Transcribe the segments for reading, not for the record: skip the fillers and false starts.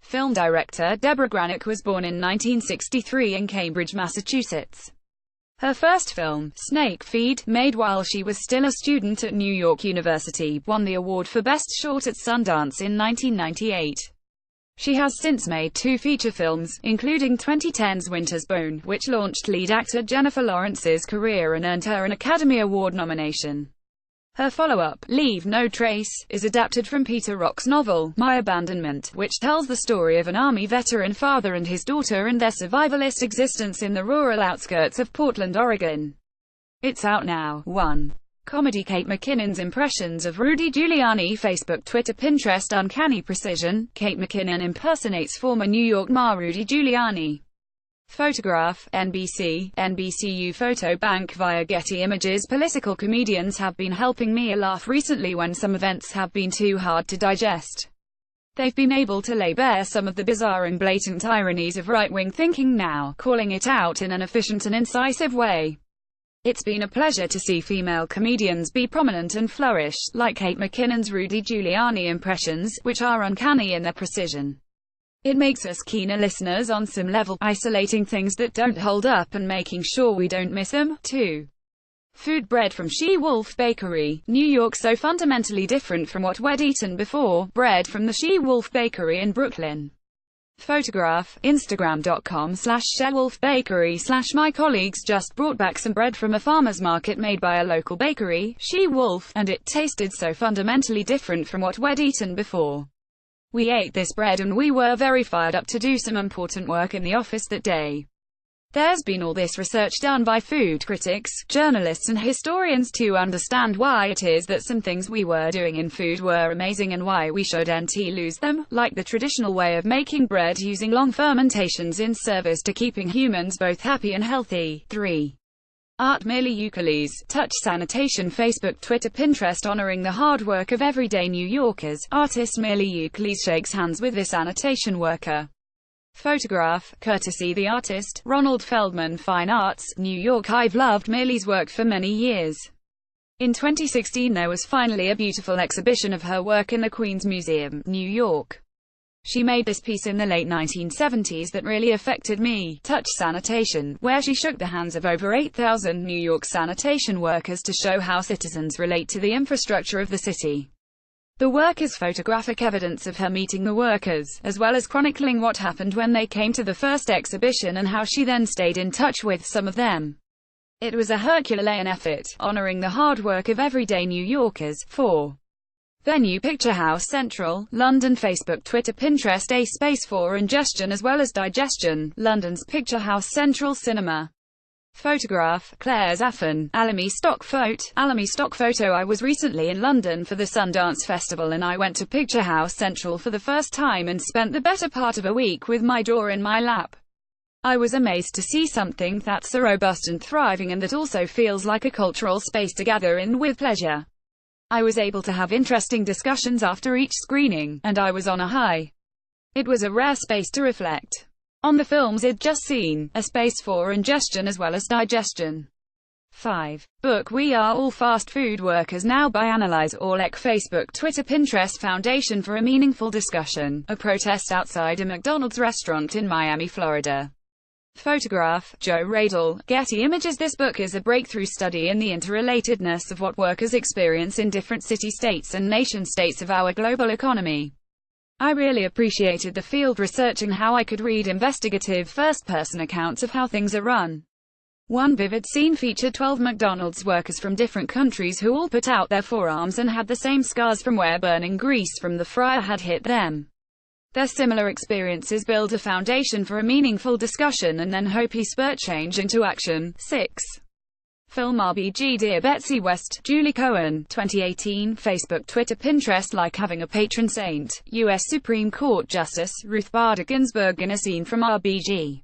Film director Debra Granik was born in 1963 in Cambridge, Massachusetts. Her first film, Snake Feed, made while she was still a student at New York University, won the award for Best Short at Sundance in 1998. She has since made 2 feature films, including 2010's Winter's Bone, which launched lead actor Jennifer Lawrence's career and earned her an Academy Award nomination. Her follow-up, Leave No Trace, is adapted from Peter Rock's novel, My Abandonment, which tells the story of an Army veteran father and his daughter and their survivalist existence in the rural outskirts of Portland, Oregon. It's out now. 1. Comedy. Kate McKinnon's impressions of Rudy Giuliani. Facebook, Twitter, Pinterest. Uncanny precision. Kate McKinnon impersonates former New York Mayor Rudy Giuliani. Photograph, NBC, NBCU photo bank via Getty Images. Political comedians have been helping me laugh recently when some events have been too hard to digest. They've been able to lay bare some of the bizarre and blatant ironies of right-wing thinking now, calling it out in an efficient and incisive way. It's been a pleasure to see female comedians be prominent and flourish, like Kate McKinnon's Rudy Giuliani impressions, which are uncanny in their precision. It makes us keener listeners on some level, isolating things that don't hold up and making sure we don't miss them. 2. Food. Bread from She-Wolf Bakery, New York. So fundamentally different from what we'd eaten before. Bread from the She-Wolf Bakery in Brooklyn. Photograph, Instagram.com/SheWolfBakery/ My colleagues just brought back some bread from a farmer's market made by a local bakery, She-Wolf, and it tasted so fundamentally different from what we'd eaten before. We ate this bread and we were very fired up to do some important work in the office that day. There's been all this research done by food critics, journalists and historians to understand why it is that some things we were doing in food were amazing and why we shouldn't lose them, like the traditional way of making bread using long fermentations in service to keeping humans both happy and healthy. 3. Art. Merely Euclides, Touch Sanitation. Facebook, Twitter, Pinterest. Honoring the hard work of everyday New Yorkers, artist Merely Euclides shakes hands with this sanitation worker. Photograph, courtesy the artist, Ronald Feldman. Fine Arts, New York. I've loved Merely's work for many years. In 2016 there was finally a beautiful exhibition of her work in the Queens Museum, New York. She made this piece in the late 1970s that really affected me, Touch Sanitation, where she shook the hands of over 8,000 New York sanitation workers to show how citizens relate to the infrastructure of the city. The work is photographic evidence of her meeting the workers, as well as chronicling what happened when they came to the first exhibition and how she then stayed in touch with some of them. It was a Herculean effort, honoring the hard work of everyday New Yorkers. 4. Venue. Picture House Central, London. Facebook, Twitter, Pinterest. A space for ingestion as well as digestion, London's Picture House Central Cinema. Photograph, Claire Zaffin, Alamy Stock Photo. I was recently in London for the Sundance Festival and I went to Picture House Central for the first time and spent the better part of a week with my jaw in my lap. I was amazed to see something that's so robust and thriving and that also feels like a cultural space to gather in with pleasure. I was able to have interesting discussions after each screening, and I was on a high. It was a rare space to reflect on the films I'd just seen, a space for ingestion as well as digestion. 5. Book. We Are All Fast Food Workers Now by Analyze Orlek. Facebook, Twitter, Pinterest. Foundation for a Meaningful Discussion, a protest outside a McDonald's restaurant in Miami, Florida. Photograph, Joe Radel, Getty Images. This book is a breakthrough study in the interrelatedness of what workers experience in different city-states and nation-states of our global economy. I really appreciated the field research and how I could read investigative first-person accounts of how things are run. One vivid scene featured 12 McDonald's workers from different countries who all put out their forearms and had the same scars from where burning grease from the fryer had hit them. Their similar experiences build a foundation for a meaningful discussion and then hope he spurred change into action. 6. Film. RBG. Dear Betsy West, Julie Cohen, 2018. Facebook, Twitter, Pinterest. Like having a patron saint, U.S. Supreme Court Justice Ruth Bader Ginsburg in a scene from RBG.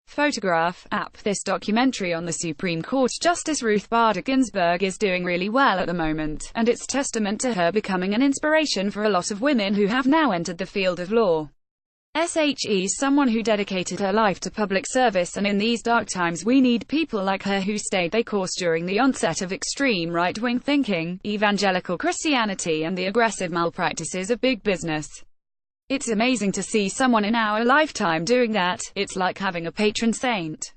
Photograph, app. This documentary on the Supreme Court Justice Ruth Bader Ginsburg is doing really well at the moment, and it's testament to her becoming an inspiration for a lot of women who have now entered the field of law. SHE's someone who dedicated her life to public service, and in these dark times we need people like her who stayed the course during the onset of extreme right-wing thinking, evangelical Christianity and the aggressive malpractices of big business. It's amazing to see someone in our lifetime doing that. It's like having a patron saint.